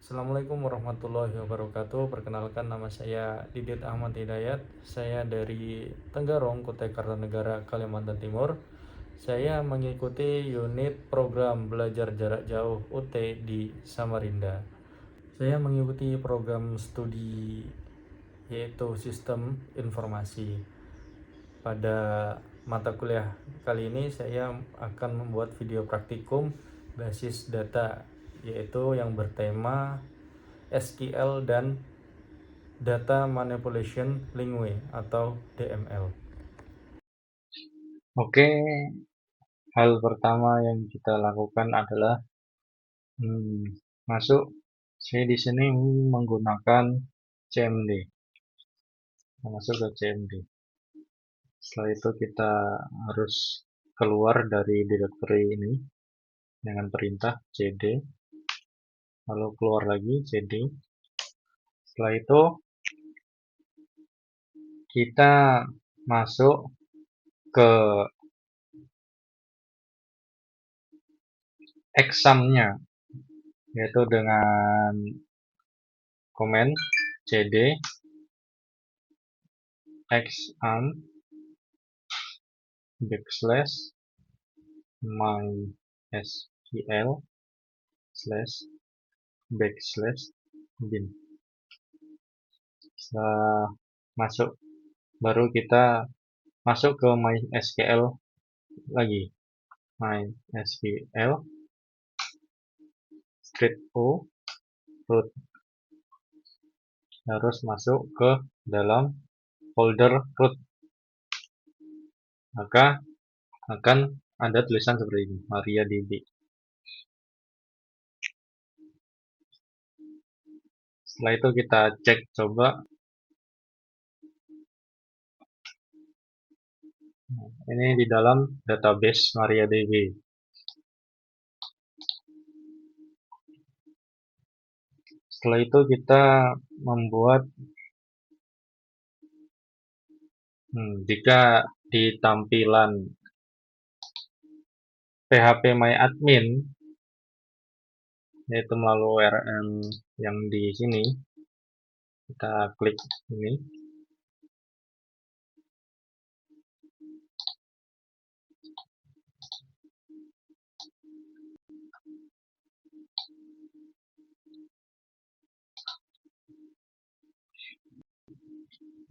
Assalamualaikum warahmatullahi wabarakatuh. Perkenalkan, nama saya Didit Ahmad Hidayat. Saya dari Tenggarong, Kutai Kartanegara, Kalimantan Timur. Saya mengikuti unit program belajar jarak jauh UT di Samarinda. Saya mengikuti program studi yaitu Sistem Informasi. Pada mata kuliah kali ini saya akan membuat video praktikum basis data, yaitu yang bertema SQL dan Data Manipulation Language atau DML. Oke, hal pertama yang kita lakukan adalah masuk. Saya di sini menggunakan CMD. Masuk ke CMD. Setelah itu kita harus keluar dari directory ini dengan perintah cd, lalu keluar lagi cd. Setelah itu kita masuk ke examnya, yaitu dengan komen cd exam backslash mysql slash backslash bin. Setelah masuk, baru kita masuk ke MySQL lagi. MySQL straight O root, harus masuk ke dalam folder root, maka akan ada tulisan seperti ini, MariaDB. Setelah itu kita cek coba. Ini di dalam database MariaDB. Setelah itu kita membuat jika di tampilan phpMyAdmin, yaitu melalui URL yang di sini, kita klik ini.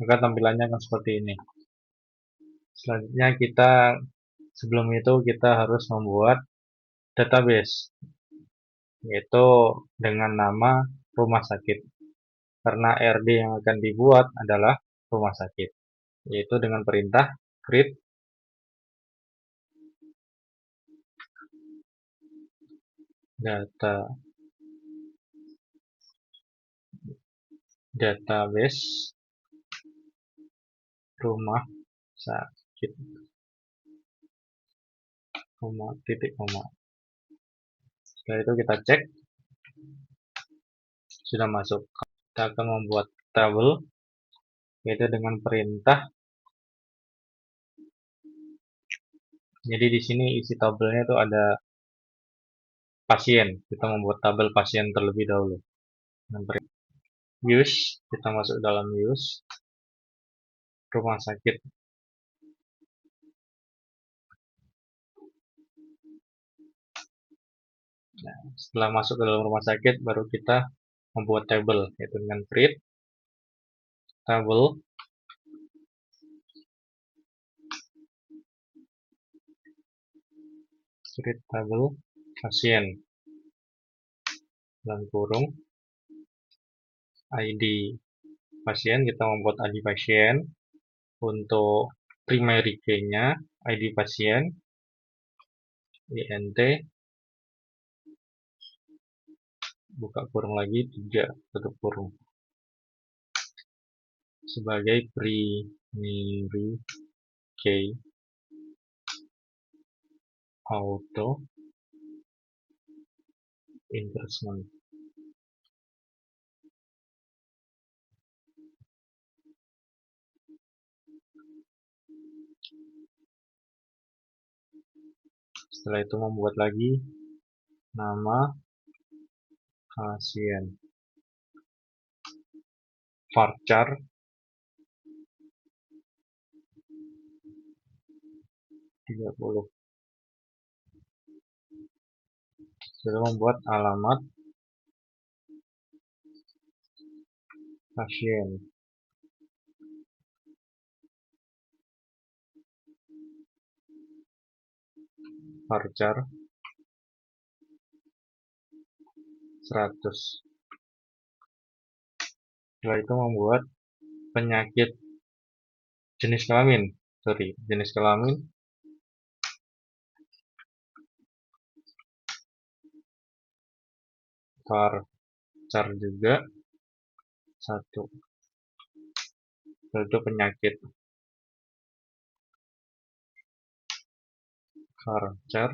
Maka tampilannya akan seperti ini. Selanjutnya sebelum itu kita harus membuat database, yaitu dengan nama rumah sakit. Karena RD yang akan dibuat adalah rumah sakit, yaitu dengan perintah create database rumah sakit, titik koma. Setelah itu kita cek sudah masuk. Kita akan membuat tabel, yaitu dengan perintah. Jadi di sini isi tabelnya itu ada pasien. Kita membuat tabel pasien terlebih dahulu. Dengan perintah use, kita masuk dalam use rumah sakit. Nah, setelah masuk ke dalam rumah sakit, baru kita membuat tabel, yaitu dengan create tabel pasien dalam kurung ID pasien. Kita membuat ID pasien untuk primary key-nya, ID pasien int, buka kurung lagi, 3 tutup kurung, sebagai primary key auto investment. Setelah itu membuat lagi nama pasien, varchar 30. Sudah membuat alamat pasien, varchar 100. Setelah itu membuat penyakit jenis kelamin, varchar juga 1. Setelah itu penyakit varchar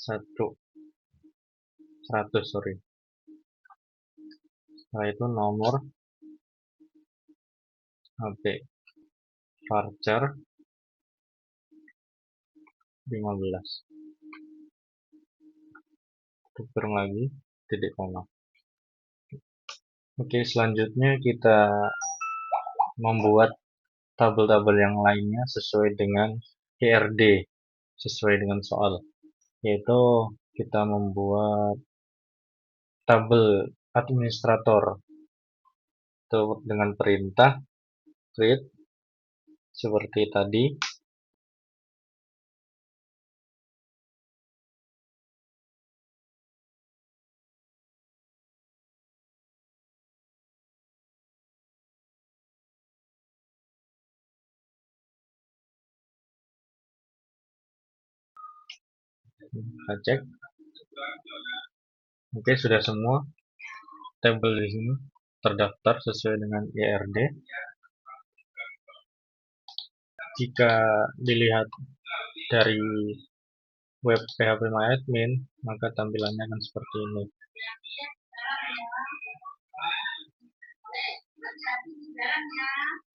100, sorry. Setelah itu nomor HP, varchar 15. Tuker lagi, titik koma. Oke, selanjutnya kita membuat tabel-tabel yang lainnya sesuai dengan PRD, sesuai dengan soal. Yaitu kita membuat tabel administrator itu dengan perintah create seperti tadi. Kita cek. Oke, sudah semua tabel di sini terdaftar sesuai dengan IRD. Jika dilihat dari web PHPMyAdmin, maka tampilannya akan seperti ini.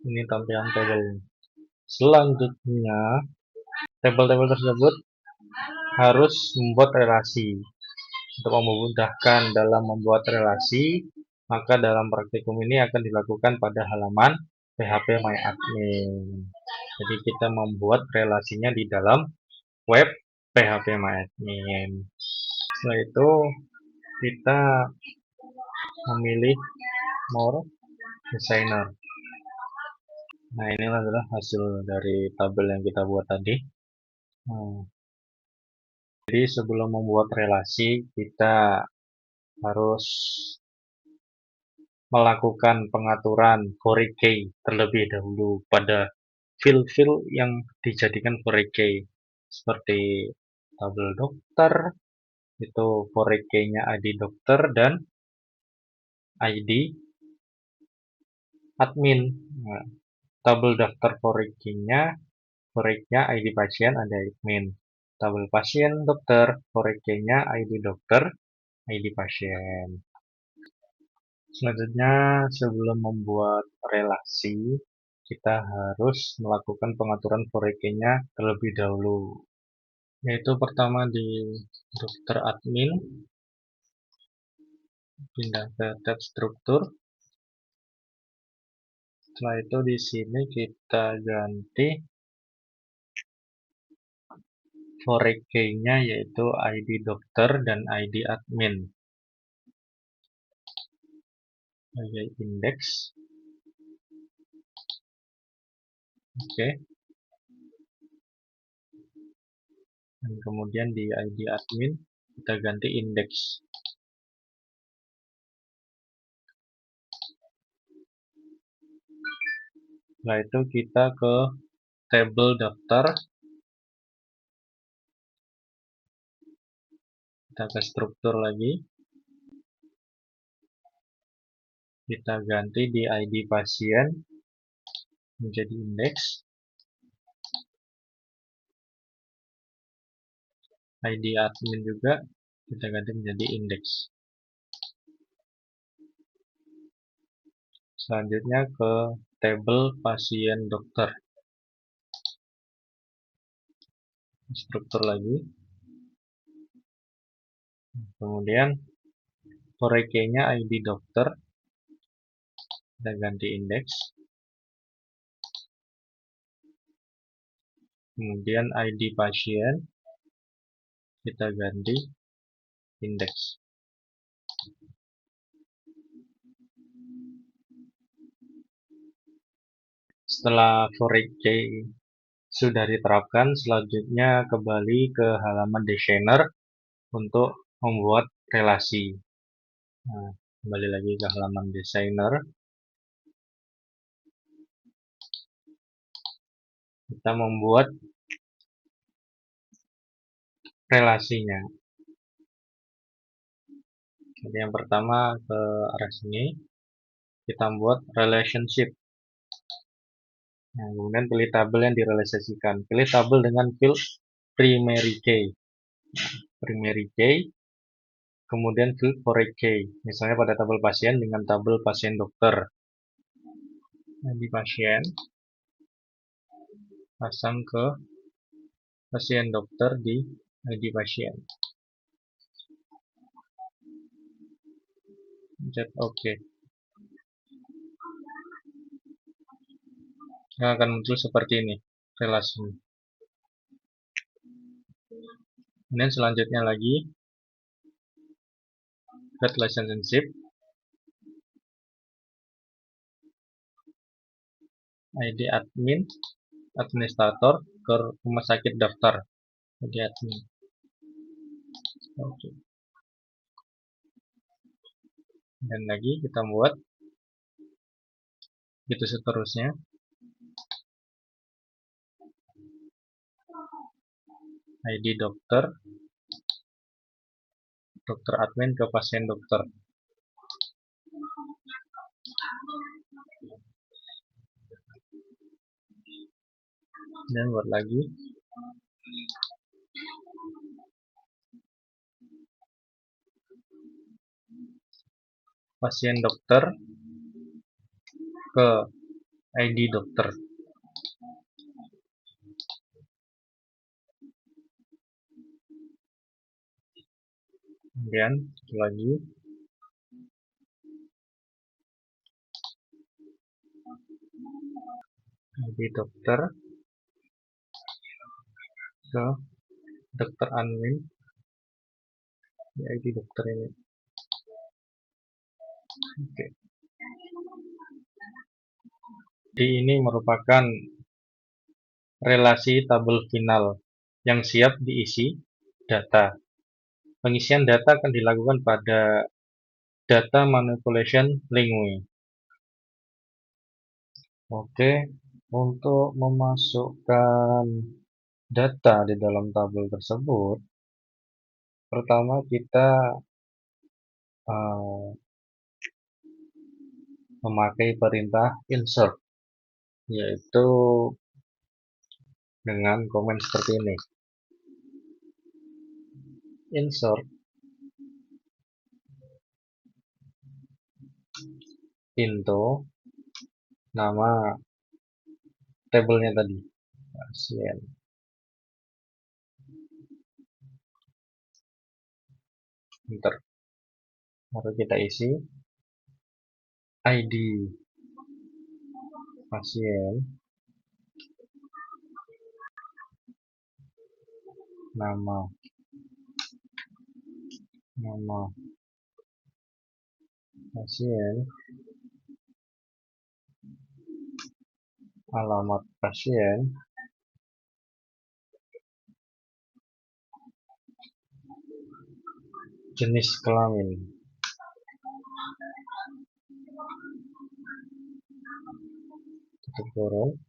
Ini tampilan tabel. Selanjutnya, tabel-tabel tersebut harus membuat relasi. Untuk memudahkan dalam membuat relasi, maka dalam praktikum ini akan dilakukan pada halaman PHPMyAdmin. Jadi kita membuat relasinya di dalam web PHPMyAdmin. Setelah itu kita memilih more designer. Nah, inilah adalah hasil dari tabel yang kita buat tadi. Jadi sebelum membuat relasi, kita harus melakukan pengaturan foreign key terlebih dahulu pada field-field yang dijadikan foreign key. Seperti tabel dokter, itu foreign key-nya ID dokter dan ID admin. Nah, tabel daftar foreign key-nya ID pasien, ada admin. Tabel pasien dokter, foreign key-nya ID dokter, ID pasien. Selanjutnya, sebelum membuat relasi, kita harus melakukan pengaturan foreign key-nya terlebih dahulu. Yaitu pertama di dokter admin, pindah ke tab struktur. Setelah itu di sini kita ganti foreign key-nya yaitu ID dokter dan ID admin. Sebagai indeks. Oke. Dan kemudian di ID admin kita ganti indeks. Setelah itu kita ke tabel daftar. Kita ke struktur lagi. Kita ganti di ID pasien menjadi indeks. ID admin juga kita ganti menjadi indeks. Selanjutnya ke tabel pasien dokter. Struktur lagi. Kemudian for key-nya ID dokter, kita ganti indeks. Kemudian ID pasien, kita ganti indeks. Setelah for key sudah diterapkan, selanjutnya kembali ke halaman designer untuk membuat relasi. Nah, kembali lagi ke halaman designer. Kita membuat relasinya. Jadi yang pertama ke arah sini, kita buat relationship. Nah, kemudian pilih tabel yang direalisasikan. Pilih tabel dengan field primary key. Nah, primary key, kemudian field for key. Misalnya pada tabel pasien dengan tabel pasien dokter. Nah, di pasien, pasang ke pasien dokter di ID pasien. Pencet OK. Nah, akan muncul seperti ini relasinya. Kemudian selanjutnya lagi get relationship, ID admin, administrator ke rumah sakit daftar. ID admin. Oke. Dan lagi kita buat gitu seterusnya. ID dokter, dokter admin ke pasien dokter. Dan buat lagi. Pasien dokter ke ID dokter. Kemudian lagi ID dokter ke dokter admin di ID dokter ini. Oke. Jadi ini merupakan relasi tabel final yang siap diisi data. Pengisian data akan dilakukan pada data manipulation linguist. Oke, untuk memasukkan data di dalam tabel tersebut, pertama kita memakai perintah insert, yaitu dengan komen seperti ini. Insert into nama tabelnya tadi, pasien. Enter. Lalu kita isi ID pasien, nama pasien, alamat pasien, jenis kelamin. Tutup kurung,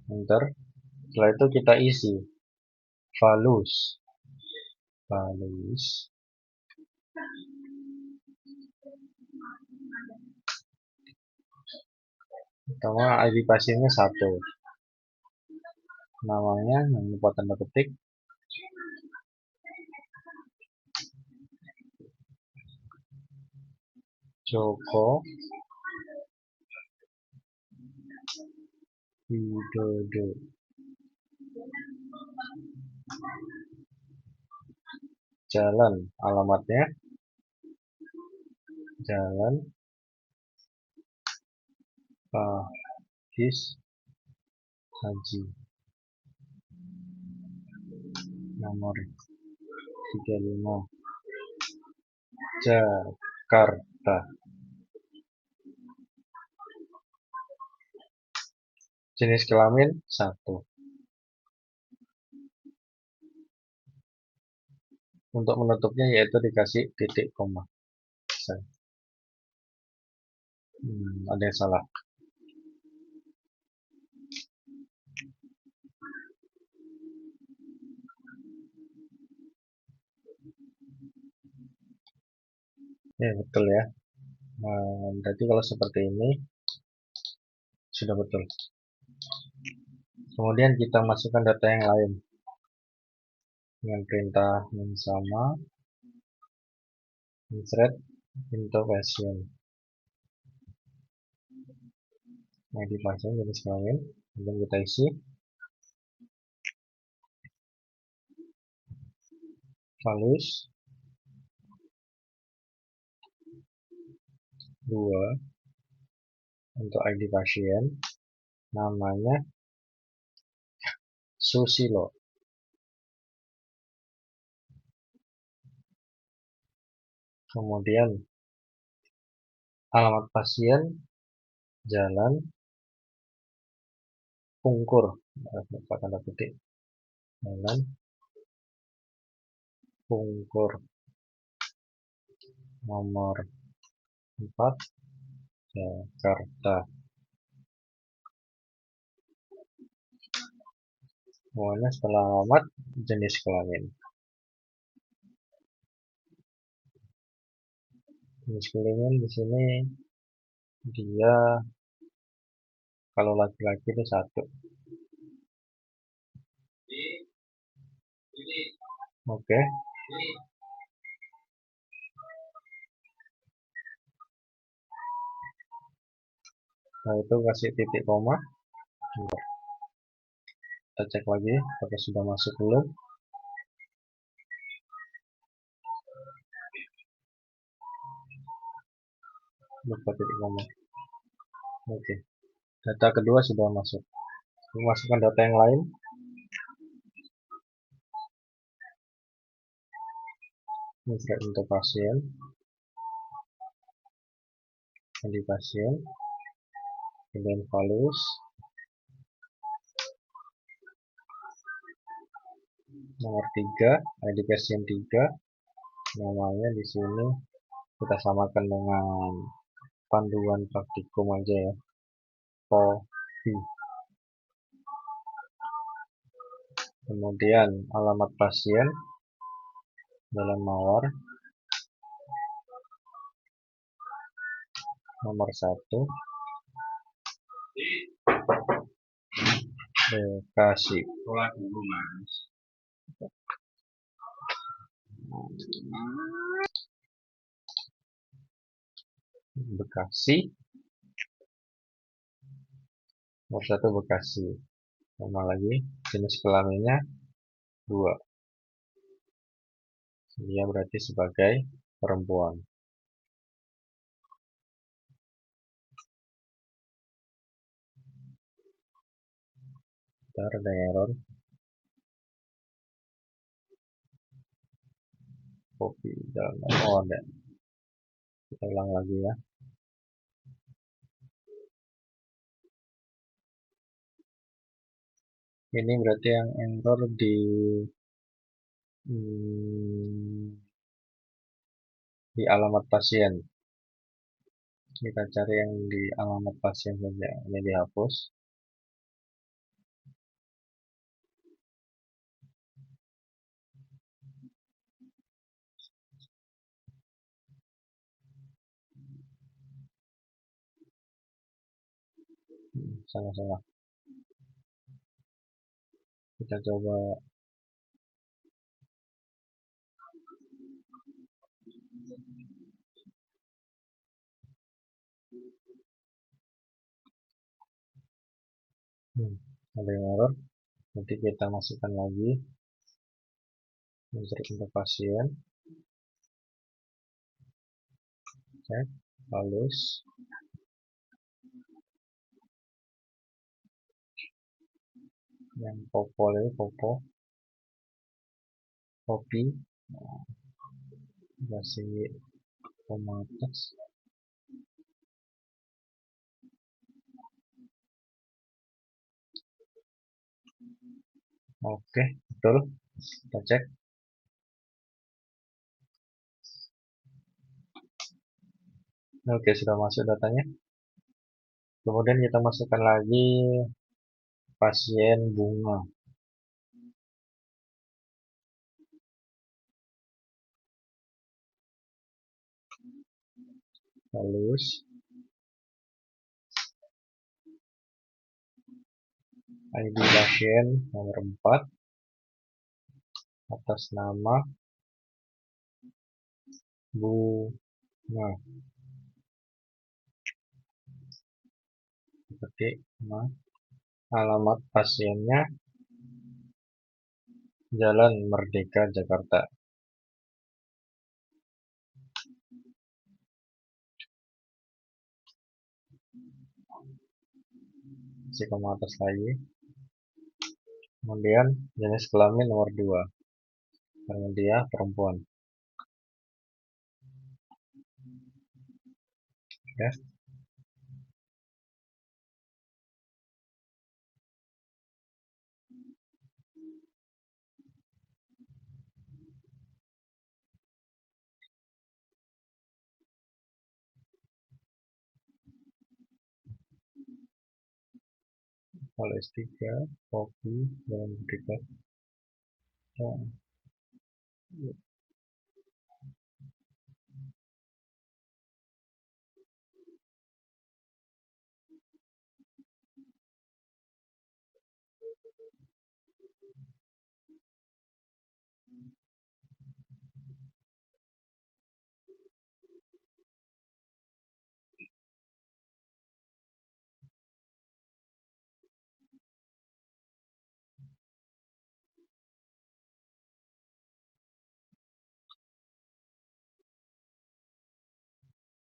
enter. Setelah itu kita isi values. Pertama ID pasiennya 1, namanya yang lupa tanda petik, Joko Widodo. Jalan, alamatnya Jalan Pakis Haji, nomor 35, Jakarta. Jenis kelamin 1. Untuk menutupnya yaitu dikasih titik koma. Ada yang salah. Ya betul ya. Berarti kalau seperti ini sudah betul. Kemudian kita masukkan data yang lain dengan perintah yang sama, insert into passion. ID pasien jenis kelamin, kemudian kita isi values 2 untuk ID pasien, namanya Susilo. Kemudian alamat pasien Jalan Pungkur, tanda petik, Jalan Pungkur nomor 4 Jakarta. Kemudian setelah alamat jenis kelamin. Jenis kelamin di sini dia kalau laki-laki itu 1. Oke. Nah itu kasih titik koma. Kita cek lagi apakah sudah masuk belum. Lupa titik koma. Oke. Data kedua sudah masuk. Masukkan data yang lain. Insert untuk pasien. ID pasien. Kemudian values. Nomor 3, ID pasien 3. Namanya di sini kita samakan dengan panduan praktikum aja ya. Kopi. Kemudian alamat pasien Jalan Mawar nomor 1 Bekasi. Bekasi nomor 1 Bekasi. Sama lagi jenis kelaminnya 2. Dia berarti sebagai perempuan. Bentar, ada error. Kopi Jalan. Oh ada. Kita ulang lagi ya. Ini berarti yang error di alamat pasien. Kita cari yang di alamat pasien saja. Ini dihapus. Salah-salah. Kita coba ada yang error. Nanti kita masukkan lagi Insert untuk pasien, cek, halus, yang popo, kopi, kasih otomatis. Oke, betul. Kita cek. Oke, sudah masuk datanya. Kemudian kita masukkan lagi pasien bunga. Halus, ID pasien nomor 4, atas nama bunga. Ketik alamat pasiennya Jalan Merdeka, Jakarta. Kasih koma atas lagi. Kemudian jenis kelamin nomor 2, karena dia perempuan. Ya, kalau S3, kopi, Jalan Merdeka. Ya,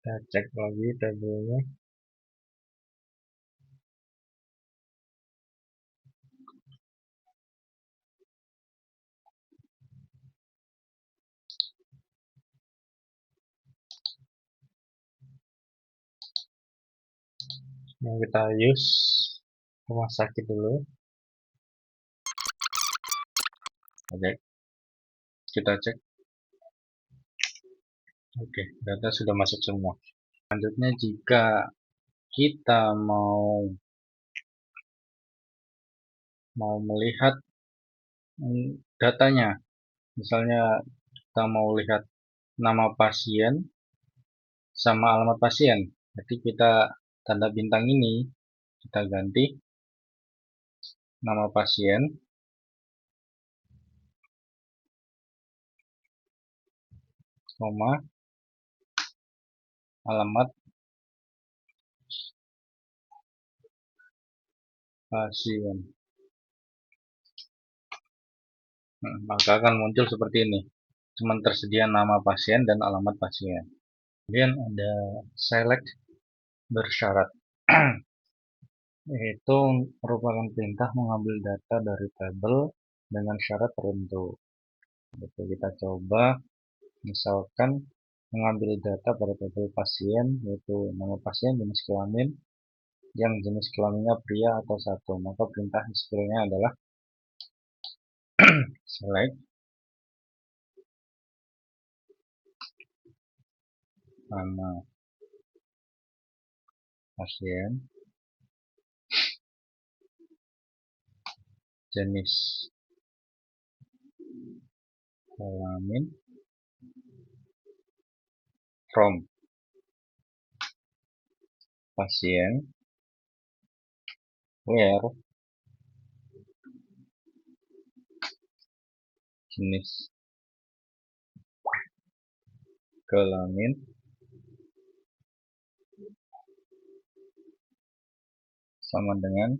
kita cek lagi tabelnya. Yang kita use rumah sakit dulu. Oke, kita cek. Oke, data sudah masuk semua. Selanjutnya jika kita mau melihat datanya, misalnya kita mau lihat nama pasien sama alamat pasien, jadi kita tanda bintang ini kita ganti nama pasien, koma, alamat pasien. Maka akan muncul seperti ini, cuma tersedia nama pasien dan alamat pasien. Kemudian ada select bersyarat, yaitu merupakan perintah mengambil data dari tabel dengan syarat tertentu. Oke, kita coba misalkan mengambil data pada tabel pasien, yaitu nama pasien, jenis kelamin, yang jenis kelaminnya pria atau satu. Maka perintah SQL-nya adalah select nama pasien, jenis kelamin, from pasien, where jenis kelamin, sama dengan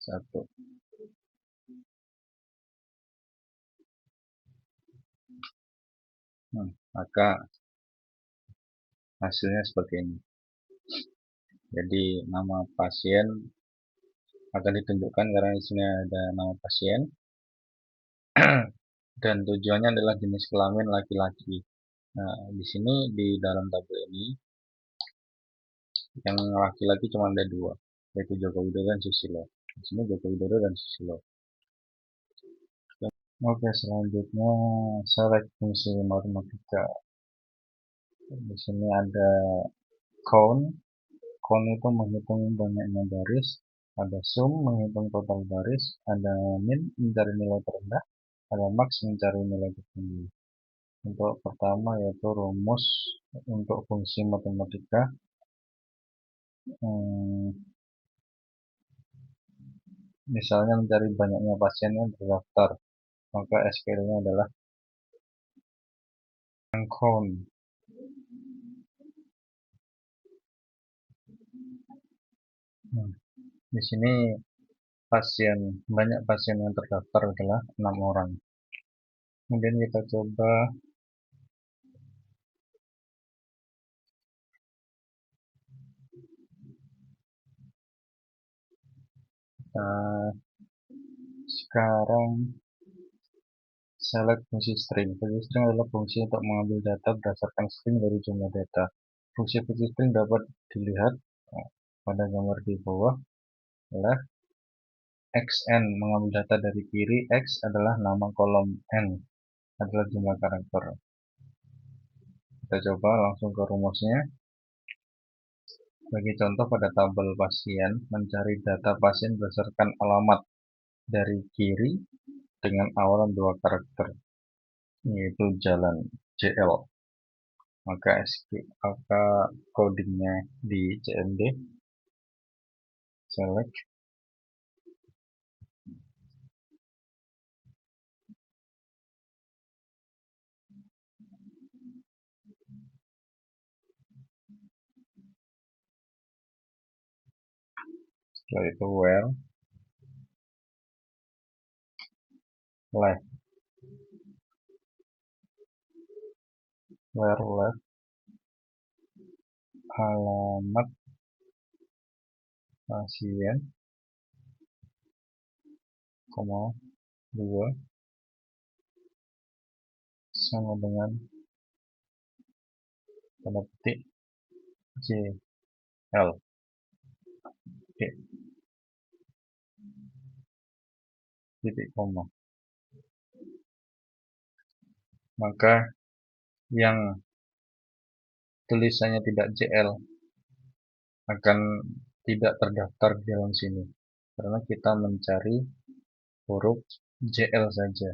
1. Maka hasilnya seperti ini. Jadi nama pasien akan ditunjukkan karena di sini ada nama pasien dan tujuannya adalah jenis kelamin laki-laki. Nah, di sini di dalam tabel ini yang laki-laki cuma ada dua, yaitu Joko Widodo dan Susilo. Di sini Joko Widodo dan Susilo. Oke, selanjutnya select fungsi matematika. Di sini ada count. Count itu menghitung banyaknya baris. Ada sum menghitung total baris. Ada min mencari nilai terendah. Ada max mencari nilai tertinggi. Untuk pertama yaitu rumus untuk fungsi matematika. Misalnya mencari banyaknya pasien yang terdaftar, maka SQL-nya adalah count. Di sini banyak pasien yang terdaftar adalah 6 orang. Kemudian kita coba sekarang select fungsi string. Fungsi string adalah fungsi untuk mengambil data berdasarkan string dari jumlah data. Fungsi-fungsi string dapat dilihat pada gambar di bawah. Left xn mengambil data dari kiri, x adalah nama kolom, n adalah jumlah karakter. Kita coba langsung ke rumusnya. Bagi contoh pada tabel pasien, mencari data pasien berdasarkan alamat dari kiri dengan awalan 2 karakter, yaitu jalan JL. Maka codingnya di CMD select setelah itu where left alamat pasien, 2 sama dengan tanda petik JL. Oke, titik koma. Maka yang tulisannya tidak JL akan tidak terdaftar di dalam sini karena kita mencari huruf JL saja.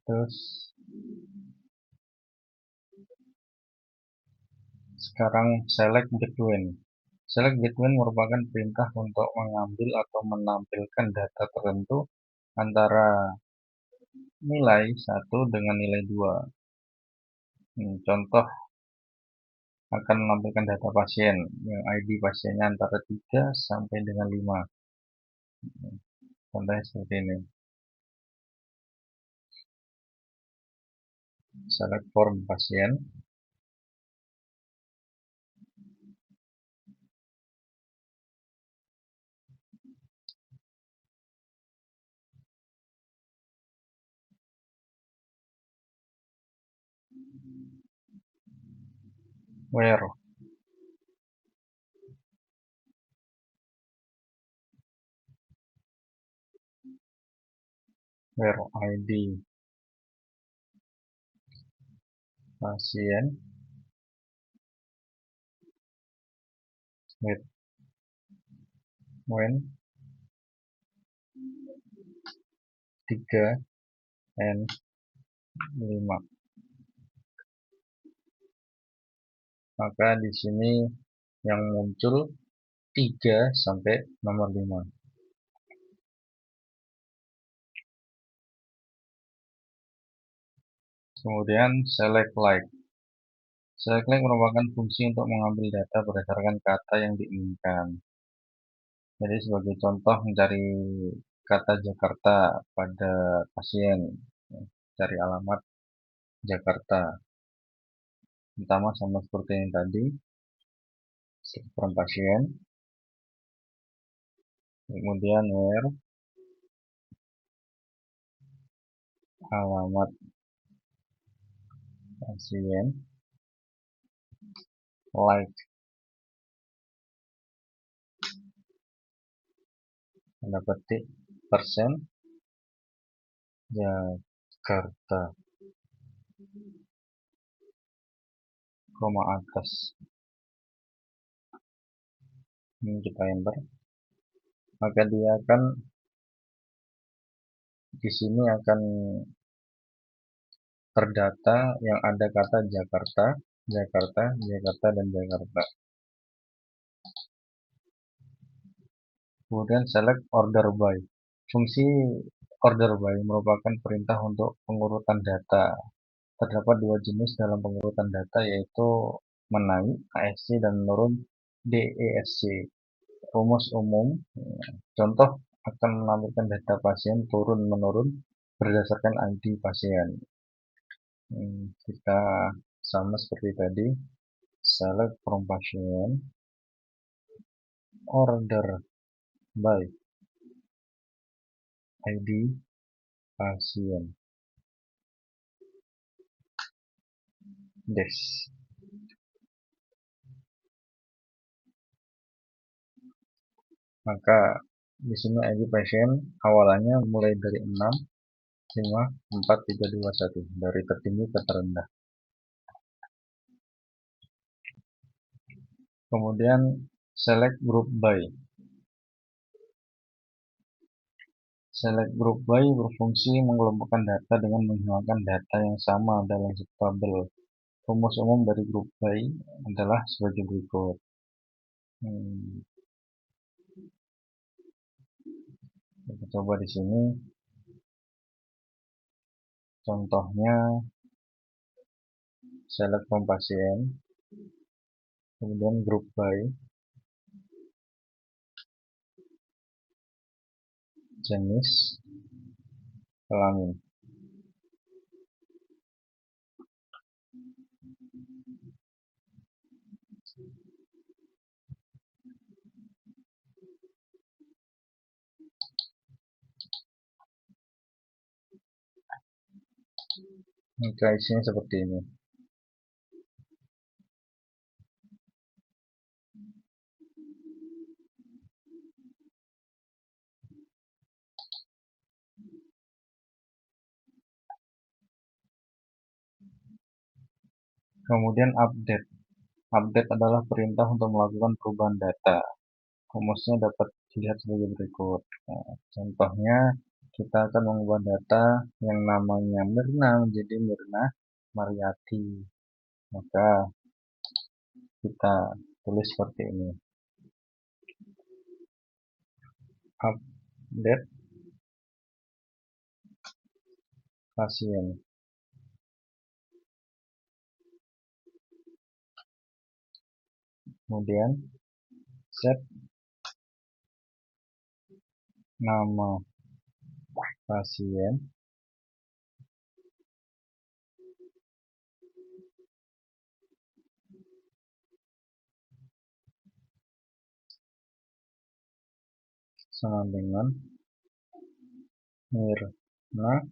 Terus sekarang select between. Select between merupakan perintah untuk mengambil atau menampilkan data tertentu antara nilai 1 dengan nilai 2. Contoh akan menampilkan data pasien yang ID pasiennya antara 3 sampai dengan 5. Contohnya seperti ini. Select form pasien. Where ID pasien with when 3 and 5. Maka di sini yang muncul 3 sampai nomor 5. Kemudian select like. Select link merupakan fungsi untuk mengambil data berdasarkan kata yang diinginkan. Jadi sebagai contoh mencari kata Jakarta pada pasien, cari alamat Jakarta. Pertama sama seperti yang tadi, from pasien, kemudian where, alamat pasien, like, tanda petik, persen, Jakarta, koma atas. Ini kita enter. Maka dia akan di sini akan terdata yang ada kata Jakarta, Jakarta, Jakarta, dan Jakarta. Kemudian select order by. Fungsi order by merupakan perintah untuk pengurutan data. Terdapat dua jenis dalam pengurutan data, yaitu menaik ASC dan menurun DESC. Rumus umum, contoh akan menampilkan data pasien turun-menurun berdasarkan ID pasien. Kita sama seperti tadi, select from pasien, order by ID pasien, dash. Maka di sini ID pasien awalannya mulai dari 6, 5, 4, 3, 2, 1, dari tertinggi ke terendah. Kemudian select group by. Select group by berfungsi mengelompokkan data dengan menghilangkan data yang sama dalam satu tabel. Rumus umum dari group by adalah sebagai berikut. Kita coba di sini. Contohnya select from pasien, kemudian group by, jenis, kelamin. Maka isinya seperti ini. Kemudian update. Update adalah perintah untuk melakukan perubahan data. Rumusnya dapat dilihat sebagai berikut. Contohnya, kita akan mengubah data yang namanya Mirna menjadi Mirna Mariati. Maka kita tulis seperti ini. Update pasien. Kemudian set nama pasien sama dengan Mirna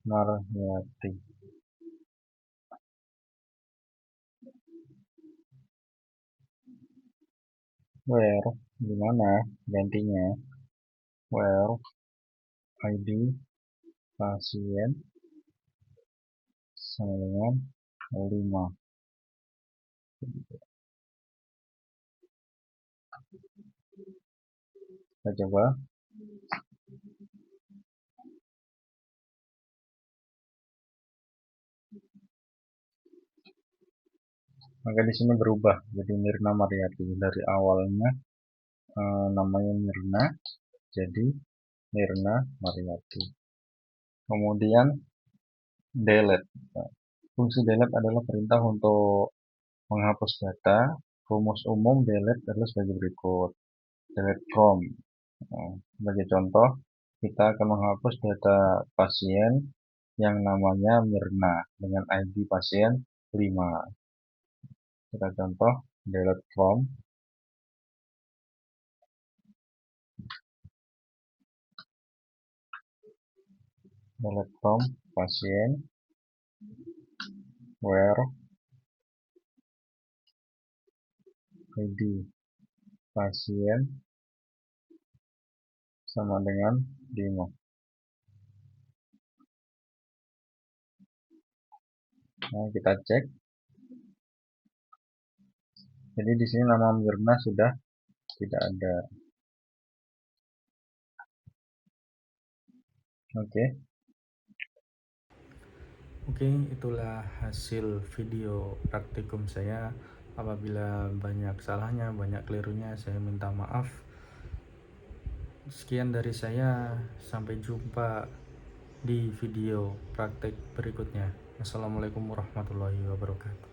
Mariati. Where, gimana gantinya? Where ID pasien sama dengan 5. Kita coba. Maka di sini berubah jadi Mirna Mariati. Dari awalnya namanya Mirna jadi Mirna Mariati. Kemudian delete. Fungsi delete adalah perintah untuk menghapus data. Rumus umum delete adalah sebagai berikut. Delete from. Nah, sebagai contoh, kita akan menghapus data pasien yang namanya Mirna dengan ID pasien 5. Kita contoh delete from. Delete from pasien where ID pasien sama dengan 5. Nah, kita cek. Jadi di sini nama Mirna sudah tidak ada. Oke. Oke, itulah hasil video praktikum saya. Apabila banyak salahnya, banyak kelirunya, saya minta maaf. Sekian dari saya, sampai jumpa di video praktek berikutnya. Assalamualaikum warahmatullahi wabarakatuh.